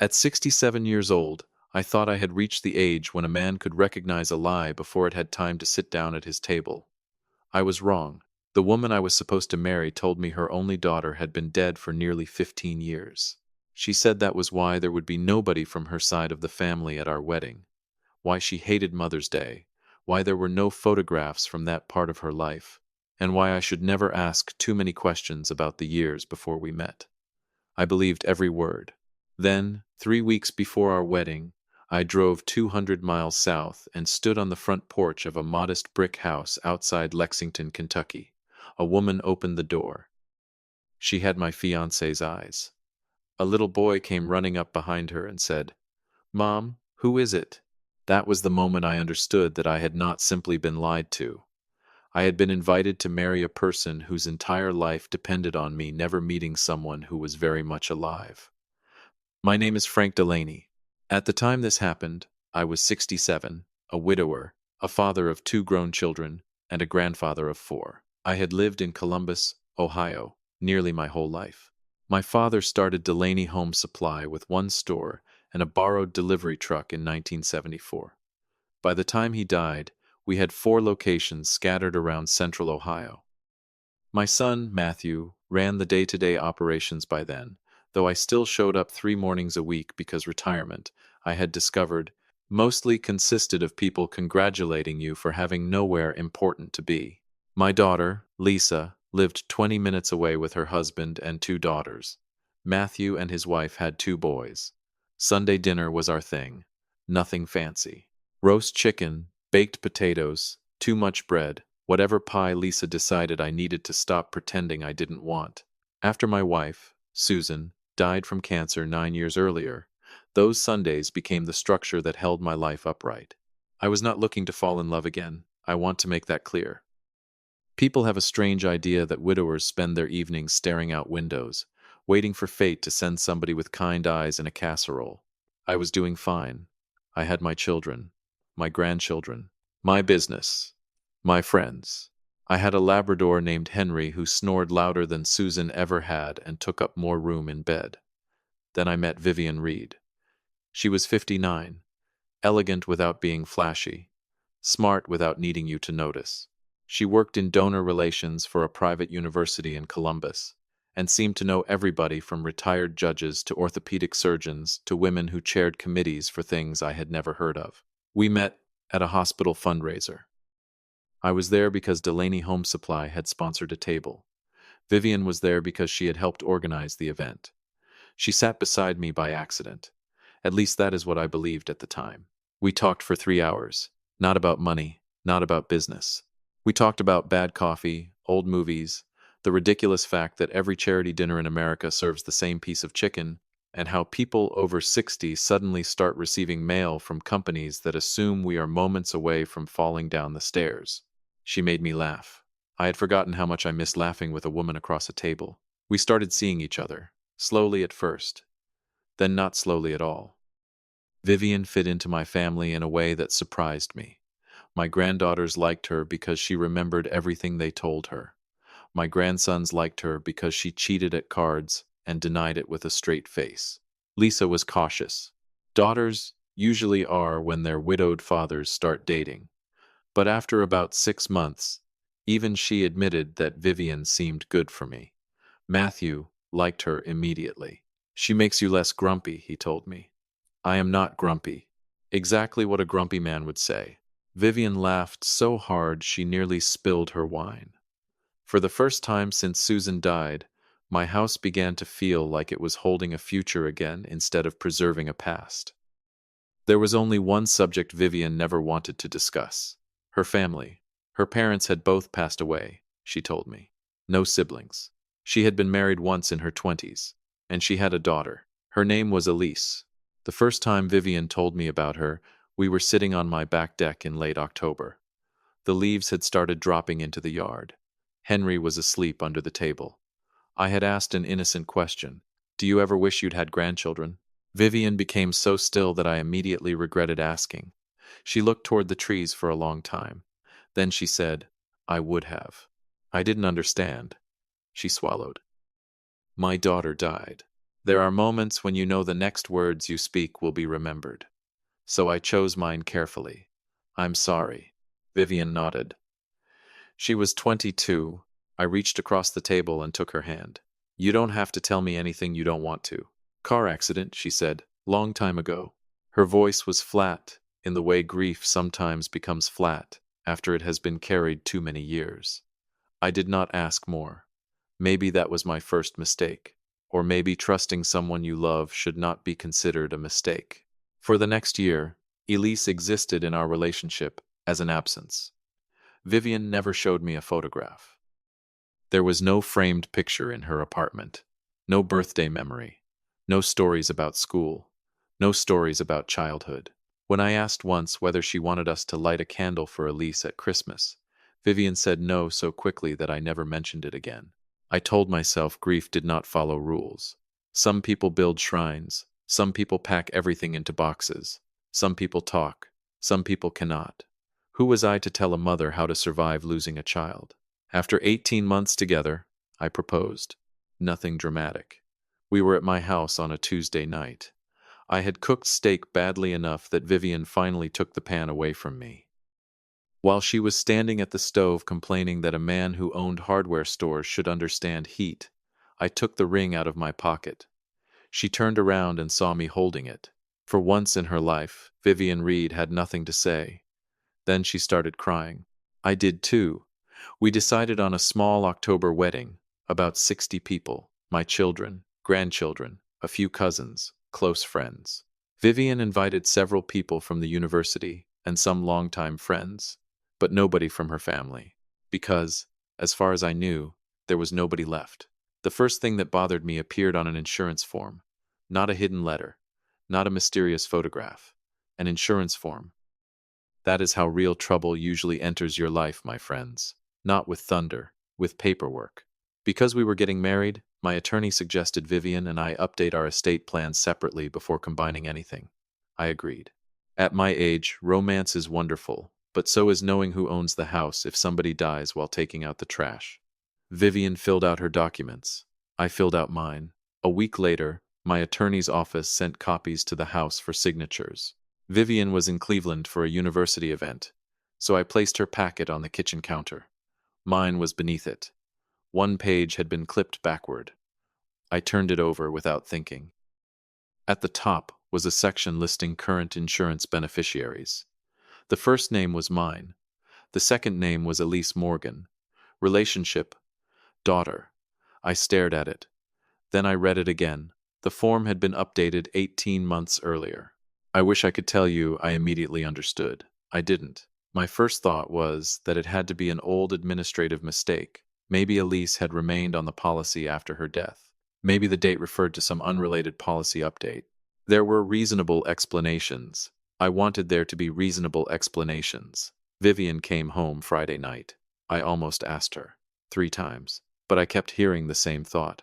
At 67 years old, I thought I had reached the age when a man could recognize a lie before it had time to sit down at his table. I was wrong. The woman I was supposed to marry told me her only daughter had been dead for nearly 15 years. She said that was why there would be nobody from her side of the family at our wedding, why she hated Mother's Day, why there were no photographs from that part of her life, and why I should never ask too many questions about the years before we met. I believed every word. Then, 3 weeks before our wedding, I drove 200 miles south and stood on the front porch of a modest brick house outside Lexington, Kentucky. A woman opened the door. She had my fiancé's eyes. A little boy came running up behind her and said, "Mom, who is it?" That was the moment I understood that I had not simply been lied to. I had been invited to marry a person whose entire life depended on me never meeting someone who was very much alive. My name is Frank Delaney. At the time this happened, I was 67, a widower, a father of 2 grown children, and a grandfather of 4. I had lived in Columbus, Ohio, nearly my whole life. My father started Delaney Home Supply with one store and a borrowed delivery truck in 1974. By the time he died, we had 4 locations scattered around central Ohio. My son, Matthew, ran the day-to-day operations by then, though I still showed up 3 mornings a week because retirement, I had discovered, mostly consisted of people congratulating you for having nowhere important to be. My daughter, Lisa, lived 20 minutes away with her husband and 2 daughters. Matthew and his wife had 2 boys. Sunday dinner was our thing. Nothing fancy. Roast chicken, baked potatoes, too much bread, whatever pie Lisa decided I needed to stop pretending I didn't want. After my wife, Susan, died from cancer 9 years earlier, those Sundays became the structure that held my life upright. I was not looking to fall in love again. I want to make that clear. People have a strange idea that widowers spend their evenings staring out windows, waiting for fate to send somebody with kind eyes and a casserole. I was doing fine. I had my children, my grandchildren, my business, my friends. I had a Labrador named Henry who snored louder than Susan ever had and took up more room in bed. Then I met Vivian Reed. She was 59, elegant without being flashy, smart without needing you to notice. She worked in donor relations for a private university in Columbus, and seemed to know everybody from retired judges to orthopedic surgeons to women who chaired committees for things I had never heard of. We met at a hospital fundraiser. I was there because Delaney Home Supply had sponsored a table. Vivian was there because she had helped organize the event. She sat beside me by accident. At least that is what I believed at the time. We talked for 3 hours, not about money, not about business. We talked about bad coffee, old movies, the ridiculous fact that every charity dinner in America serves the same piece of chicken, and how people over 60 suddenly start receiving mail from companies that assume we are moments away from falling down the stairs. She made me laugh. I had forgotten how much I missed laughing with a woman across a table. We started seeing each other, slowly at first, then not slowly at all. Vivian fit into my family in a way that surprised me. My granddaughters liked her because she remembered everything they told her. My grandsons liked her because she cheated at cards and denied it with a straight face. Lisa was cautious. Daughters usually are when their widowed fathers start dating. But after about 6 months, even she admitted that Vivian seemed good for me. Matthew liked her immediately. "She makes you less grumpy," he told me. "I am not grumpy." Exactly what a grumpy man would say. Vivian laughed so hard she nearly spilled her wine. For the first time since Susan died, my house began to feel like it was holding a future again instead of preserving a past. There was only one subject Vivian never wanted to discuss: her family. Her parents had both passed away, she told me. No siblings. She had been married once in her 20s, and she had a daughter. Her name was Elise. The first time Vivian told me about her, we were sitting on my back deck in late October. The leaves had started dropping into the yard. Henry was asleep under the table. I had asked an innocent question: "Do you ever wish you'd had grandchildren?" Vivian became so still that I immediately regretted asking. She looked toward the trees for a long time. Then she said, "I would have." I didn't understand. She swallowed. "My daughter died." There are moments when you know the next words you speak will be remembered. So I chose mine carefully. I'm sorry. Vivian nodded. She was 22. I reached across the table and took her hand. You don't have to tell me anything you don't want to. Car accident, she said, long time ago. Her voice was flat, in the way grief sometimes becomes flat after it has been carried too many years. I did not ask more. Maybe that was my first mistake. Or maybe trusting someone you love should not be considered a mistake. For the next year, Elise existed in our relationship as an absence. Vivian never showed me a photograph. There was no framed picture in her apartment, no birthday memory, no stories about school, no stories about childhood. When I asked once whether she wanted us to light a candle for Elise at Christmas, Vivian said no so quickly that I never mentioned it again. I told myself grief did not follow rules. Some people build shrines, some people pack everything into boxes, some people talk, some people cannot. Who was I to tell a mother how to survive losing a child? After 18 months together, I proposed. Nothing dramatic. We were at my house on a Tuesday night. I had cooked steak badly enough that Vivian finally took the pan away from me. While she was standing at the stove complaining that a man who owned hardware stores should understand heat, I took the ring out of my pocket. She turned around and saw me holding it. For once in her life, Vivian Reed had nothing to say. Then she started crying. I did too. We decided on a small October wedding, about 60 people, my children, grandchildren, a few cousins, close friends. Vivian invited several people from the university and some longtime friends, but nobody from her family, because, as far as I knew, there was nobody left. The first thing that bothered me appeared on an insurance form, not a hidden letter, not a mysterious photograph, an insurance form. That is how real trouble usually enters your life, my friends. Not with thunder, with paperwork. Because we were getting married, my attorney suggested Vivian and I update our estate plans separately before combining anything. I agreed. At my age, romance is wonderful, but so is knowing who owns the house if somebody dies while taking out the trash. Vivian filled out her documents. I filled out mine. A week later, my attorney's office sent copies to the house for signatures. Vivian was in Cleveland for a university event, so I placed her packet on the kitchen counter. Mine was beneath it. One page had been clipped backward. I turned it over without thinking. At the top was a section listing current insurance beneficiaries. The first name was mine. The second name was Elise Morgan. Relationship, daughter. I stared at it. Then I read it again. The form had been updated 18 months earlier. I wish I could tell you I immediately understood. I didn't. My first thought was that it had to be an old administrative mistake. Maybe Elise had remained on the policy after her death. Maybe the date referred to some unrelated policy update. There were reasonable explanations. I wanted there to be reasonable explanations. Vivian came home Friday night. I almost asked her 3 times, but I kept hearing the same thought.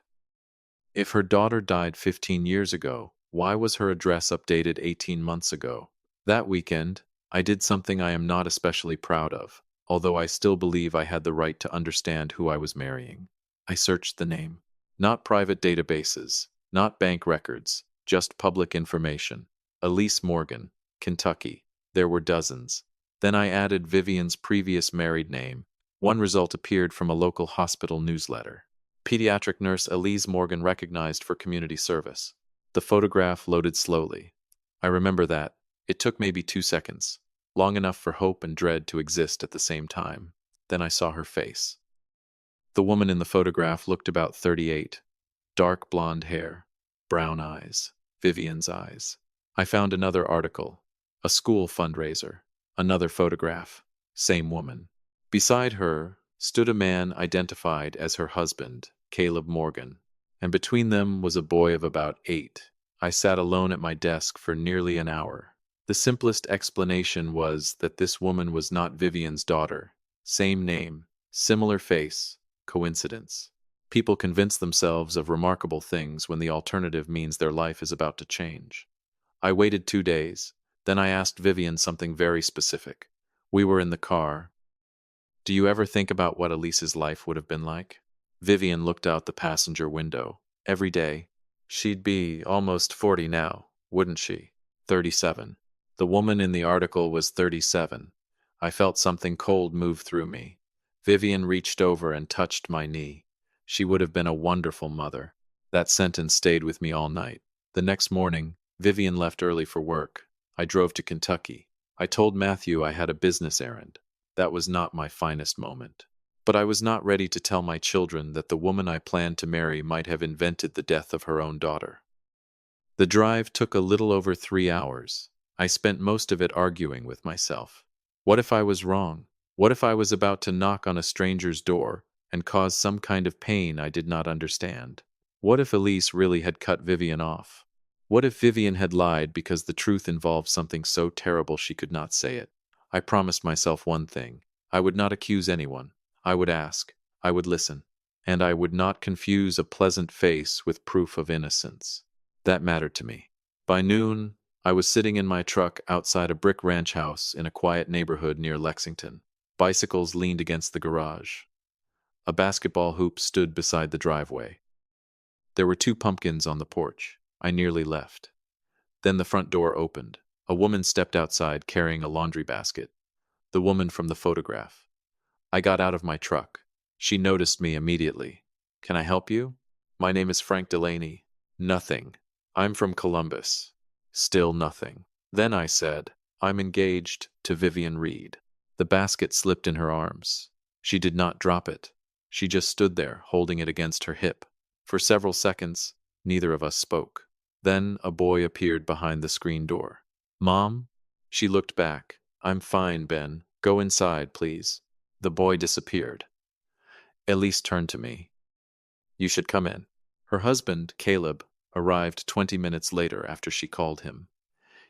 If her daughter died 15 years ago, why was her address updated 18 months ago? That weekend, I did something I am not especially proud of, although I still believe I had the right to understand who I was marrying. I searched the name. Not private databases, not bank records, just public information. Elise Morgan, Kentucky. There were dozens. Then I added Vivian's previous married name. One result appeared from a local hospital newsletter. Pediatric nurse Elise Morgan recognized for community service. The photograph loaded slowly. I remember that. It took maybe 2 seconds, long enough for hope and dread to exist at the same time. Then I saw her face. The woman in the photograph looked about 38. Dark blonde hair, brown eyes, Vivian's eyes. I found another article. A school fundraiser. Another photograph. Same woman. Beside her stood a man identified as her husband, Caleb Morgan, and between them was a boy of about 8. I sat alone at my desk for nearly an hour. The simplest explanation was that this woman was not Vivian's daughter. Same name, similar face, coincidence. People convince themselves of remarkable things when the alternative means their life is about to change. I waited 2 days. Then I asked Vivian something very specific. We were in the car. Do you ever think about what Elise's life would have been like? Vivian looked out the passenger window. Every day. She'd be almost 40 now, wouldn't she? 37. The woman in the article was 37. I felt something cold move through me. Vivian reached over and touched my knee. She would have been a wonderful mother. That sentence stayed with me all night. The next morning, Vivian left early for work. I drove to Kentucky. I told Matthew I had a business errand. That was not my finest moment. But I was not ready to tell my children that the woman I planned to marry might have invented the death of her own daughter. The drive took a little over 3 hours. I spent most of it arguing with myself. What if I was wrong? What if I was about to knock on a stranger's door and cause some kind of pain I did not understand? What if Elise really had cut Vivian off? What if Vivian had lied because the truth involved something so terrible she could not say it? I promised myself one thing. I would not accuse anyone. I would ask. I would listen. And I would not confuse a pleasant face with proof of innocence. That mattered to me. By noon, I was sitting in my truck outside a brick ranch house in a quiet neighborhood near Lexington. Bicycles leaned against the garage. A basketball hoop stood beside the driveway. There were 2 pumpkins on the porch. I nearly left. Then the front door opened. A woman stepped outside carrying a laundry basket. The woman from the photograph. I got out of my truck. She noticed me immediately. "Can I help you?" "My name is Frank Delaney." "Nothing. I'm from Columbus." Still nothing. Then I said, "I'm engaged to Vivian Reed." The basket slipped in her arms. She did not drop it. She just stood there, holding it against her hip. For several seconds, neither of us spoke. Then a boy appeared behind the screen door. "Mom?" She looked back. "I'm fine, Ben. Go inside, please." The boy disappeared. Elise turned to me. "You should come in." Her husband, Caleb, arrived 20 minutes later after she called him.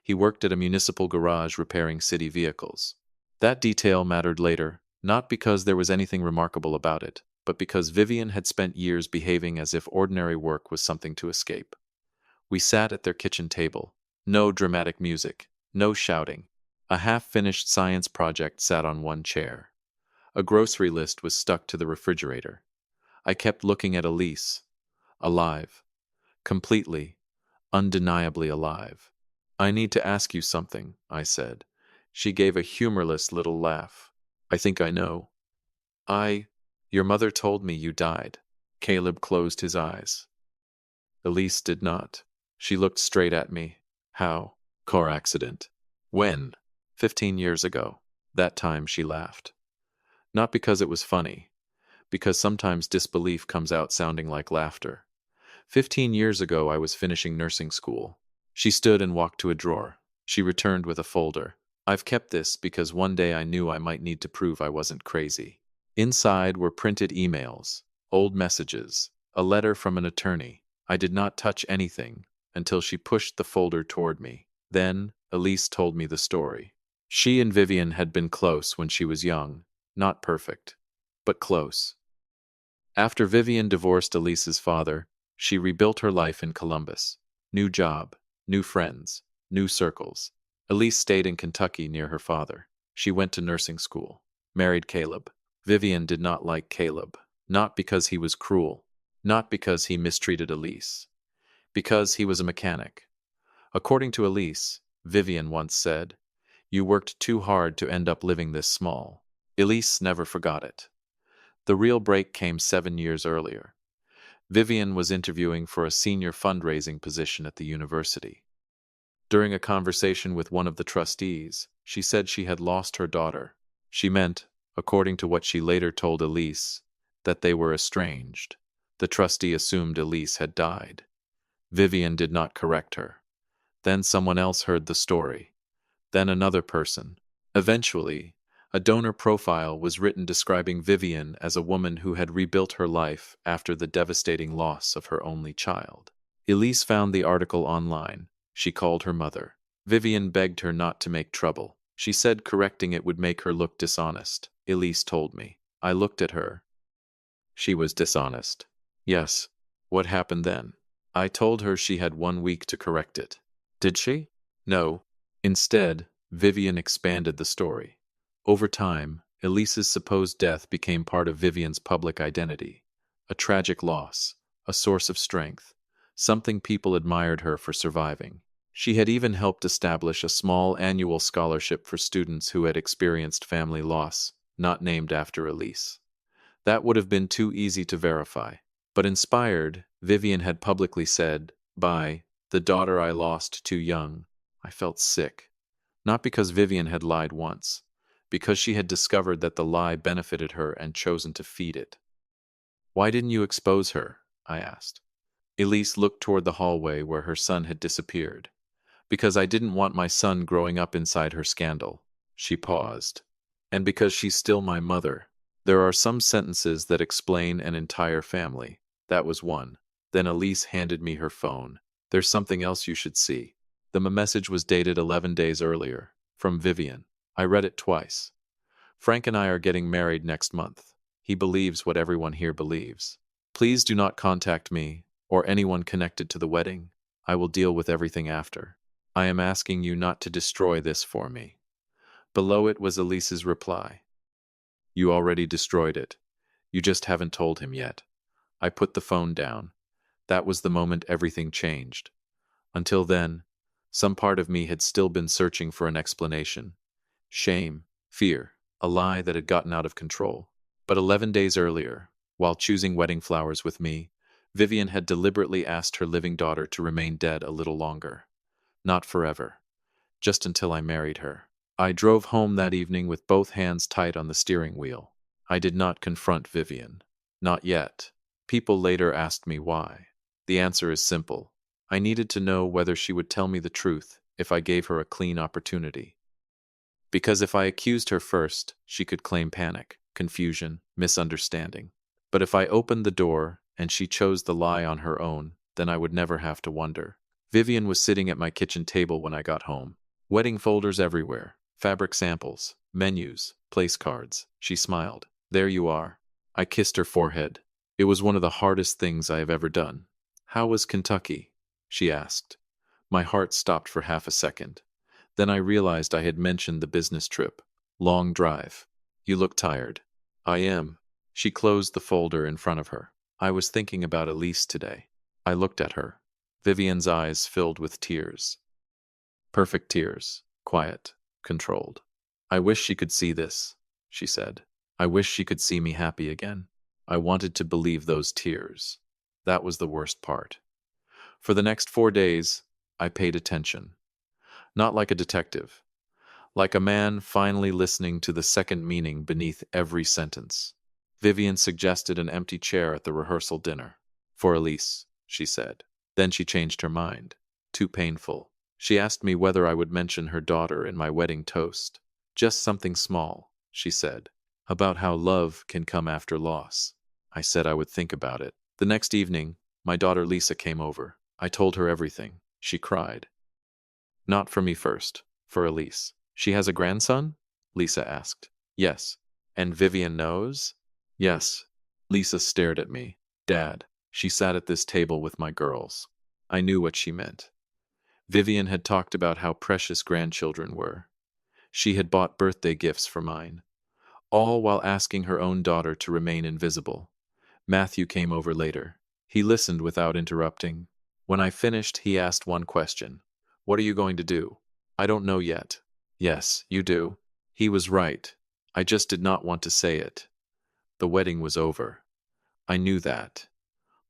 He worked at a municipal garage repairing city vehicles. That detail mattered later, not because there was anything remarkable about it, but because Vivian had spent years behaving as if ordinary work was something to escape. We sat at their kitchen table. No dramatic music, no shouting. A half-finished science project sat on one chair. A grocery list was stuck to the refrigerator. I kept looking at Elise. Alive. Completely, undeniably alive. "I need to ask you something," I said. She gave a humorless little laugh. "I think I know." Your mother told me you died." Caleb closed his eyes. Elise did not. She looked straight at me. "How?" "Car accident." "When?" 15 years ago. That time she laughed. Not because it was funny, because sometimes disbelief comes out sounding like laughter. 15 years ago I was finishing nursing school. She stood and walked to a drawer. She returned with a folder. "I've kept this because one day I knew I might need to prove I wasn't crazy." Inside were printed emails, old messages, a letter from an attorney. I did not touch anything until she pushed the folder toward me. Then, Elise told me the story. She and Vivian had been close when she was young. Not perfect, but close. After Vivian divorced Elise's father, she rebuilt her life in Columbus. New job, new friends, new circles. Elise stayed in Kentucky near her father. She went to nursing school. Married Caleb. Vivian did not like Caleb. Not because he was cruel. Not because he mistreated Elise. Because he was a mechanic. According to Elise, Vivian once said, "You worked too hard to end up living this small." Elise never forgot it. The real break came 7 years earlier. Vivian was interviewing for a senior fundraising position at the university. During a conversation with one of the trustees, she said she had lost her daughter. She meant, according to what she later told Elise, that they were estranged. The trustee assumed Elise had died. Vivian did not correct her. Then someone else heard the story. Then another person. Eventually, a donor profile was written describing Vivian as a woman who had rebuilt her life after the devastating loss of her only child. Elise found the article online. She called her mother. Vivian begged her not to make trouble. She said correcting it would make her look dishonest. Elise told me. I looked at her. She was dishonest. Yes. What happened then? I told her she had 1 week to correct it. Did she? No. Instead, Vivian expanded the story. Over time, Elise's supposed death became part of Vivian's public identity. A tragic loss, a source of strength, something people admired her for surviving. She had even helped establish a small annual scholarship for students who had experienced family loss, not named after Elise. That would have been too easy to verify. But inspired, Vivian had publicly said, by the daughter I lost too young. I felt sick. Not because Vivian had lied once, because she had discovered that the lie benefited her and chosen to feed it. Why didn't you expose her? I asked. Elise looked toward the hallway where her son had disappeared. Because I didn't want my son growing up inside her scandal. She paused. And because she's still my mother. There are some sentences that explain an entire family. That was one. Then Elise handed me her phone. There's something else you should see. The message was dated 11 days earlier, from Vivian. I read it twice. Frank and I are getting married next month. He believes what everyone here believes. Please do not contact me, or anyone connected to the wedding. I will deal with everything after. I am asking you not to destroy this for me. Below it was Elise's reply. You already destroyed it. You just haven't told him yet. I put the phone down. That was the moment everything changed. Until then, some part of me had still been searching for an explanation. Shame, fear, a lie that had gotten out of control. But 11 days earlier, while choosing wedding flowers with me, Vivian had deliberately asked her living daughter to remain dead a little longer. Not forever. Just until I married her. I drove home that evening with both hands tight on the steering wheel. I did not confront Vivian. Not yet. People later asked me why. The answer is simple. I needed to know whether she would tell me the truth if I gave her a clean opportunity. Because if I accused her first, she could claim panic, confusion, misunderstanding. But if I opened the door and she chose the lie on her own, then I would never have to wonder. Vivian was sitting at my kitchen table when I got home. Wedding folders everywhere, fabric samples, menus, place cards. She smiled. There you are. I kissed her forehead. It was one of the hardest things I have ever done. How was Kentucky? She asked. My heart stopped for half a second. Then I realized I had mentioned the business trip. Long drive. You look tired. I am. She closed the folder in front of her. I was thinking about Elise today. I looked at her. Vivian's eyes filled with tears. Perfect tears. Quiet. Controlled. I wish she could see this, she said. I wish she could see me happy again. I wanted to believe those tears. That was the worst part. For the next 4 days, I paid attention. Not like a detective. Like a man finally listening to the second meaning beneath every sentence. Vivian suggested an empty chair at the rehearsal dinner. For Elise, she said. Then she changed her mind. Too painful. She asked me whether I would mention her daughter in my wedding toast. Just something small, she said. About how love can come after loss. I said I would think about it. The next evening, my daughter Lisa came over. I told her everything. She cried. Not for me first, for Elise. She has a grandson? Lisa asked. Yes. And Vivian knows? Yes. Lisa stared at me. Dad. She sat at this table with my girls. I knew what she meant. Vivian had talked about how precious grandchildren were. She had bought birthday gifts for mine. All while asking her own daughter to remain invisible. Matthew came over later. He listened without interrupting. When I finished, he asked one question. What are you going to do? I don't know yet. Yes, you do. He was right. I just did not want to say it. The wedding was over. I knew that.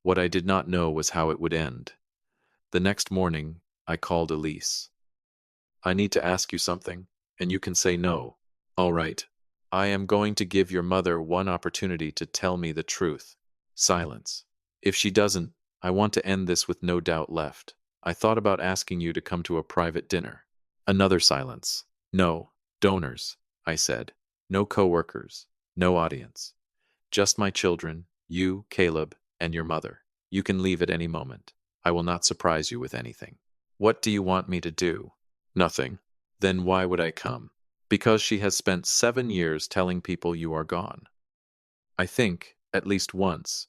What I did not know was how it would end. The next morning, I called Elise. I need to ask you something, and you can say no. All right. I am going to give your mother one opportunity to tell me the truth. Silence. If she doesn't, I want to end this with no doubt left. I thought about asking you to come to a private dinner. Another silence. No, donors, I said. No coworkers, no audience. Just my children, you, Caleb, and your mother. You can leave at any moment. I will not surprise you with anything. What do you want me to do? Nothing. Then why would I come? Because she has spent 7 years telling people you are gone. I think, at least once,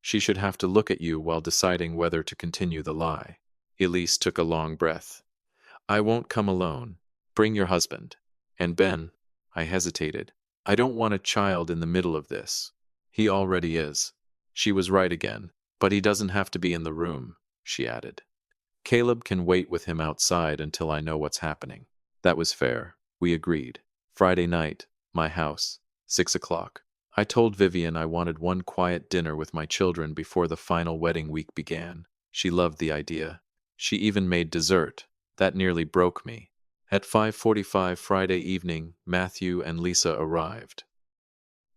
she should have to look at you while deciding whether to continue the lie. Elise took a long breath. I won't come alone. Bring your husband. And Ben. I hesitated. I don't want a child in the middle of this. He already is. She was right again. But he doesn't have to be in the room. she added. Caleb can wait with him outside until I know what's happening. That was fair. We agreed. Friday night, my house, 6 o'clock. I told Vivian I wanted one quiet dinner with my children before the final wedding week began. She loved the idea. She even made dessert. That nearly broke me. At 5:45 Friday evening, Matthew and Lisa arrived.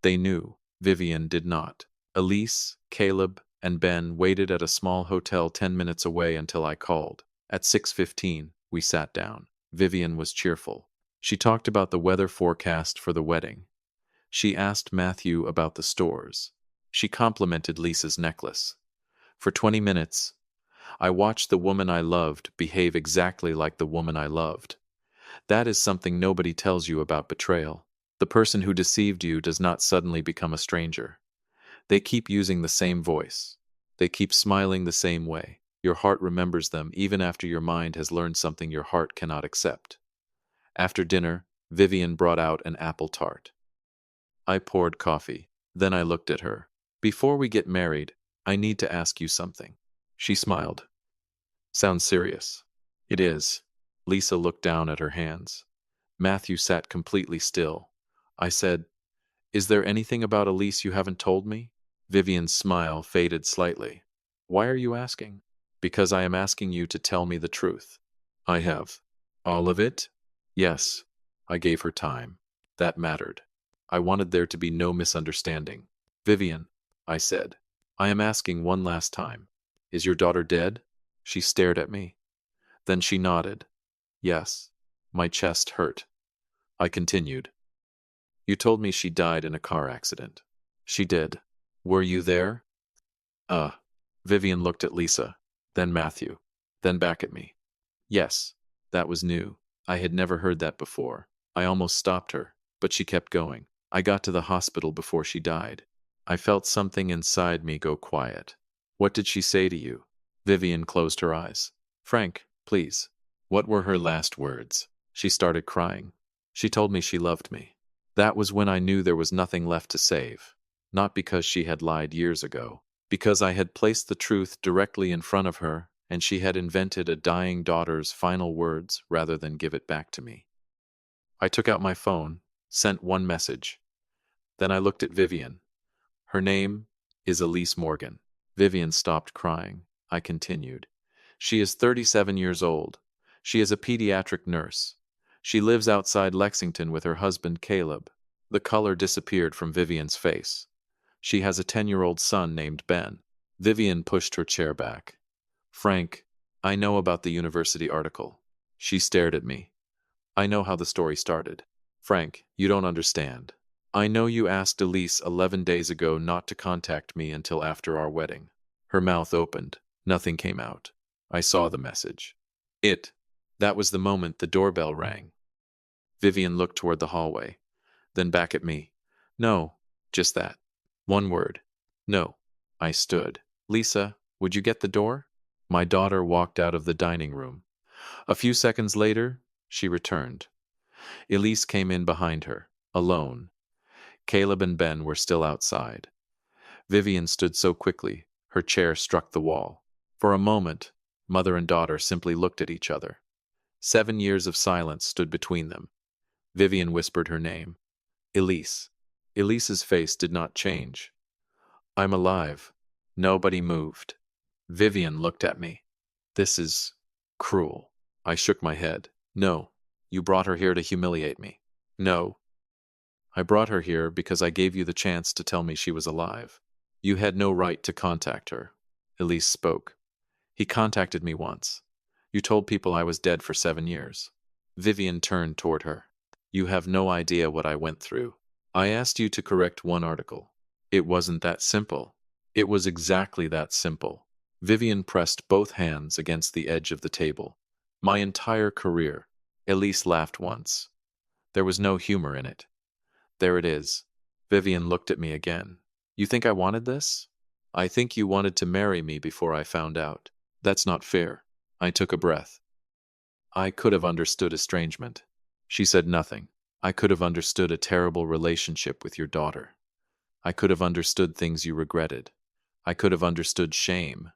They knew. Vivian did not. Elise, Caleb, and Ben waited at a small hotel 10 minutes away until I called. At 6:15, we sat down. Vivian was cheerful. She talked about the weather forecast for the wedding. She asked Matthew about the stores. She complimented Lisa's necklace. For 20 minutes, I watched the woman I loved behave exactly like the woman I loved. That is something nobody tells you about betrayal. The person who deceived you does not suddenly become a stranger. They keep using the same voice. They keep smiling the same way. Your heart remembers them even after your mind has learned something your heart cannot accept. After dinner, Vivian brought out an apple tart. I poured coffee. Then I looked at her. Before we get married, I need to ask you something. She smiled. Sounds serious. It is. Lisa looked down at her hands. Matthew sat completely still. I said, Is there anything about Elise you haven't told me? Vivian's smile faded slightly. Why are you asking? Because I am asking you to tell me the truth. I have. All of it? Yes. I gave her time. That mattered. I wanted there to be no misunderstanding. Vivian, I said, I am asking one last time. Is your daughter dead? She stared at me. Then she nodded. Yes. My chest hurt. I continued. You told me she died in a car accident. She did. Were you there? Vivian looked at Lisa, then Matthew, then back at me. Yes, that was new. I had never heard that before. I almost stopped her, but she kept going. I got to the hospital before she died. I felt something inside me go quiet. What did she say to you? Vivian closed her eyes. Frank, please. What were her last words? She started crying. She told me she loved me. That was when I knew there was nothing left to save. Not because she had lied years ago. Because I had placed the truth directly in front of her, and she had invented a dying daughter's final words rather than give it back to me. I took out my phone, sent one message. Then I looked at Vivian. Her name is Elise Morgan. Vivian stopped crying. I continued. She is 37 years old. She is a pediatric nurse. She lives outside Lexington with her husband Caleb. The color disappeared from Vivian's face. She has a 10-year-old son named Ben. Vivian pushed her chair back. Frank, I know about the university article. She stared at me. I know how the story started. Frank, you don't understand. I know you asked Elise 11 days ago not to contact me until after our wedding. Her mouth opened. Nothing came out. I saw the message. That was the moment the doorbell rang. Vivian looked toward the hallway, then back at me. No, just that. One word. No. I stood. Lisa, would you get the door? My daughter walked out of the dining room. A few seconds later, she returned. Elise came in behind her, alone. Caleb and Ben were still outside. Vivian stood so quickly, her chair struck the wall. For a moment, mother and daughter simply looked at each other. 7 years of silence stood between them. Vivian whispered her name. Elise. Elise's face did not change. I'm alive. Nobody moved. Vivian looked at me. This is cruel. I shook my head. No, you brought her here to humiliate me. No. I brought her here because I gave you the chance to tell me she was alive. You had no right to contact her. Elise spoke. He contacted me once. You told people I was dead for 7 years. Vivian turned toward her. You have no idea what I went through. I asked you to correct one article. It wasn't that simple. It was exactly that simple. Vivian pressed both hands against the edge of the table. My entire career. Elise laughed once. There was no humor in it. There it is. Vivian looked at me again. You think I wanted this? I think you wanted to marry me before I found out. That's not fair. I took a breath. I could have understood estrangement. She said nothing. I could have understood a terrible relationship with your daughter. I could have understood things you regretted. I could have understood shame.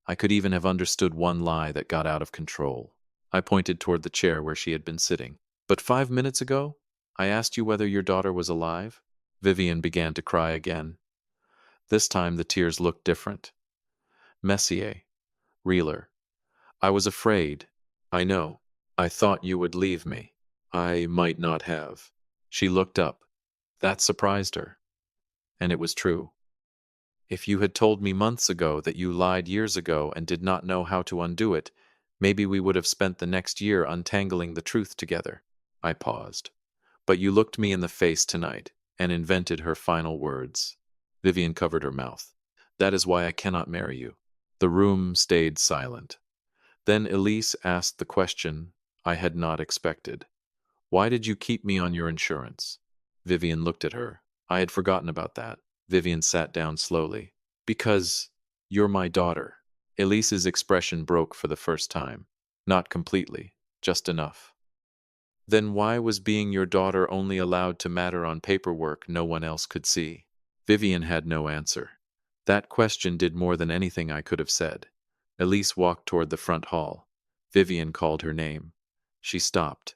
I could even have understood one lie that got out of control. I pointed toward the chair where she had been sitting. But 5 minutes ago, I asked you whether your daughter was alive? Vivian began to cry again. This time the tears looked different. Messier, realer. I was afraid. I know. I thought you would leave me. I might not have. She looked up. That surprised her. And it was true. If you had told me months ago that you lied years ago and did not know how to undo it, maybe we would have spent the next year untangling the truth together. I paused. But you looked me in the face tonight and invented her final words. Vivian covered her mouth. That is why I cannot marry you. The room stayed silent. Then Elise asked the question I had not expected. Why did you keep me on your insurance? Vivian looked at her. I had forgotten about that. Vivian sat down slowly. Because you're my daughter. Elise's expression broke for the first time. Not completely, just enough. Then why was being your daughter only allowed to matter on paperwork no one else could see? Vivian had no answer. That question did more than anything I could have said. Elise walked toward the front hall. Vivian called her name. She stopped.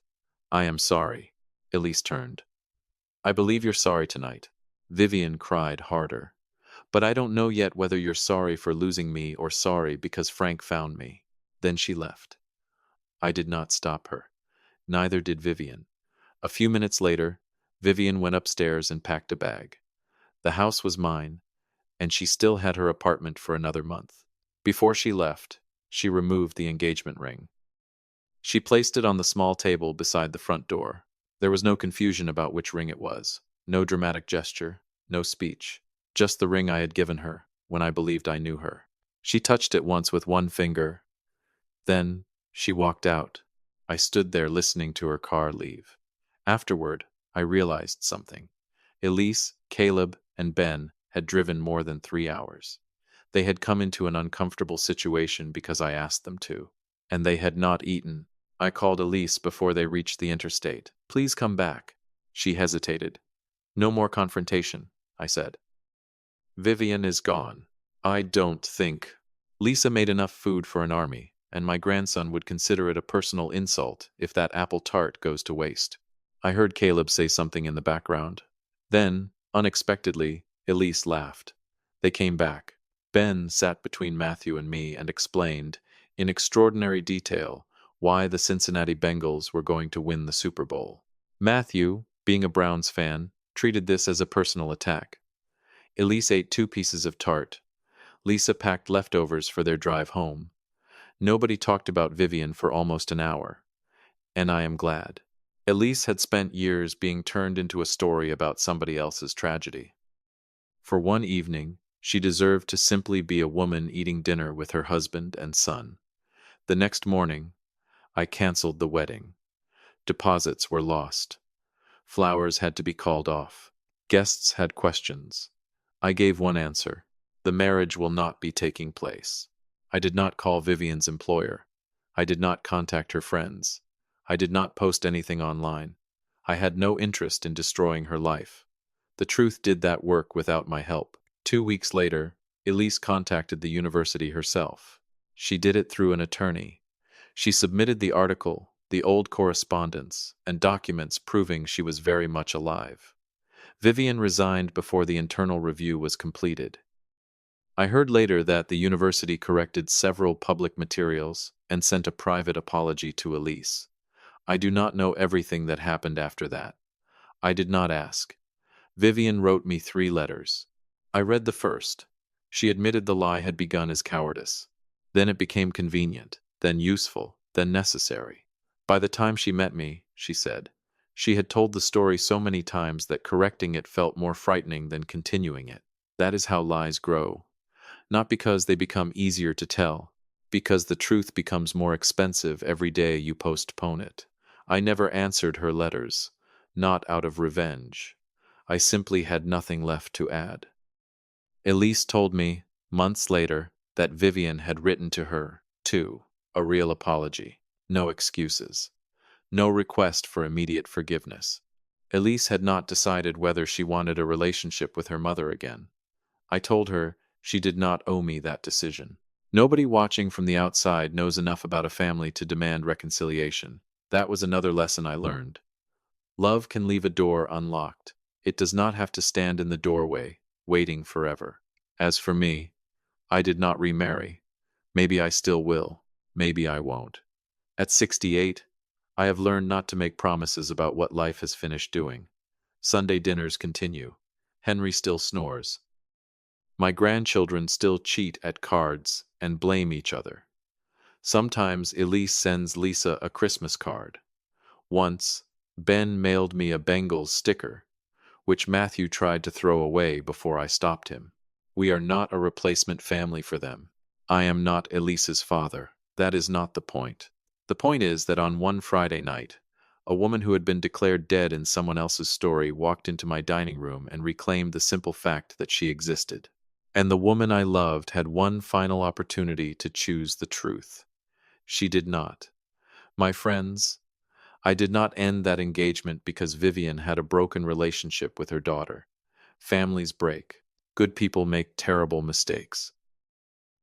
I am sorry. Elise turned. I believe you're sorry tonight. Vivian cried harder. But I don't know yet whether you're sorry for losing me or sorry because Frank found me. Then she left. I did not stop her. Neither did Vivian. A few minutes later, Vivian went upstairs and packed a bag. The house was mine, and she still had her apartment for another month. Before she left, she removed the engagement ring. She placed it on the small table beside the front door. There was no confusion about which ring it was. No dramatic gesture, no speech. Just the ring I had given her when I believed I knew her. She touched it once with one finger. Then she walked out. I stood there listening to her car leave. Afterward, I realized something. Elise, Caleb, and Ben had driven more than 3 hours. They had come into an uncomfortable situation because I asked them to. And they had not eaten. I called Elise before they reached the interstate. Please come back. She hesitated. No more confrontation, I said. Vivian is gone. I don't think. Lisa made enough food for an army, and my grandson would consider it a personal insult if that apple tart goes to waste. I heard Caleb say something in the background. Then, unexpectedly, Elise laughed. They came back. Ben sat between Matthew and me and explained, in extraordinary detail, why the Cincinnati Bengals were going to win the Super Bowl. Matthew, being a Browns fan, treated this as a personal attack. Elise ate 2 pieces of tart. Lisa packed leftovers for their drive home. Nobody talked about Vivian for almost an hour. And I am glad. Elise had spent years being turned into a story about somebody else's tragedy. For one evening, she deserved to simply be a woman eating dinner with her husband and son. The next morning, I canceled the wedding. Deposits were lost. Flowers had to be called off. Guests had questions. I gave one answer. The marriage will not be taking place. I did not call Vivian's employer. I did not contact her friends. I did not post anything online. I had no interest in destroying her life. The truth did that work without my help. 2 weeks later, Elise contacted the university herself. She did it through an attorney. She submitted the article, the old correspondence, and documents proving she was very much alive. Vivian resigned before the internal review was completed. I heard later that the university corrected several public materials and sent a private apology to Elise. I do not know everything that happened after that. I did not ask. Vivian wrote me 3 letters. I read the first. She admitted the lie had begun as cowardice. Then it became convenient, then useful, then necessary. By the time she met me, she said, she had told the story so many times that correcting it felt more frightening than continuing it. That is how lies grow. Not because they become easier to tell, because the truth becomes more expensive every day you postpone it. I never answered her letters, not out of revenge. I simply had nothing left to add. Elise told me, months later, that Vivian had written to her, too, a real apology. No excuses. No request for immediate forgiveness. Elise had not decided whether she wanted a relationship with her mother again. I told her she did not owe me that decision. Nobody watching from the outside knows enough about a family to demand reconciliation. That was another lesson I learned. Love can leave a door unlocked. It does not have to stand in the doorway, waiting forever. As for me, I did not remarry. Maybe I still will. Maybe I won't. At 68, I have learned not to make promises about what life has finished doing. Sunday dinners continue. Henry still snores. My grandchildren still cheat at cards and blame each other. Sometimes Elise sends Lisa a Christmas card. Once, Ben mailed me a Bengals sticker, which Matthew tried to throw away before I stopped him. We are not a replacement family for them. I am not Elise's father. That is not the point. The point is that on one Friday night, a woman who had been declared dead in someone else's story walked into my dining room and reclaimed the simple fact that she existed. And the woman I loved had one final opportunity to choose the truth. She did not. My friends, I did not end that engagement because Vivian had a broken relationship with her daughter. Families break. Good people make terrible mistakes.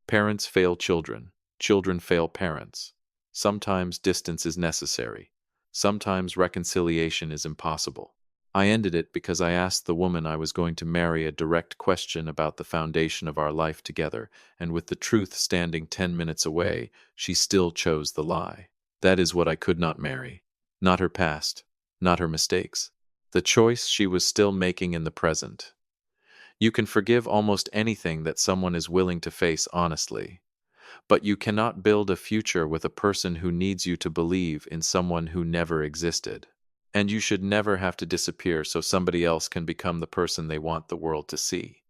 Parents fail children. Children fail parents. Sometimes distance is necessary. Sometimes reconciliation is impossible. I ended it because I asked the woman I was going to marry a direct question about the foundation of our life together, and with the truth standing 10 minutes away, she still chose the lie. That is what I could not marry. Not her past, not her mistakes. The choice she was still making in the present. You can forgive almost anything that someone is willing to face honestly, but you cannot build a future with a person who needs you to believe in someone who never existed. And you should never have to disappear so somebody else can become the person they want the world to see.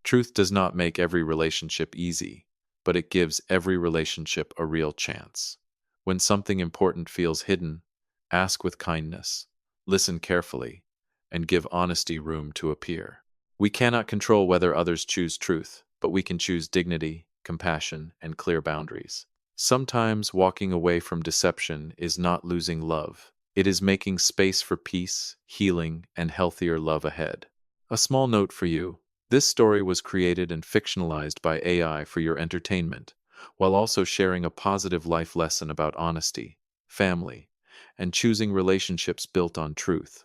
Truth does not make every relationship easy, but it gives every relationship a real chance. When something important feels hidden, ask with kindness, listen carefully, and give honesty room to appear. We cannot control whether others choose truth, but we can choose dignity, compassion, and clear boundaries. Sometimes walking away from deception is not losing love. It is making space for peace, healing, and healthier love ahead. A small note for you. This story was created and fictionalized by AI for your entertainment, while also sharing a positive life lesson about honesty, family, and choosing relationships built on truth.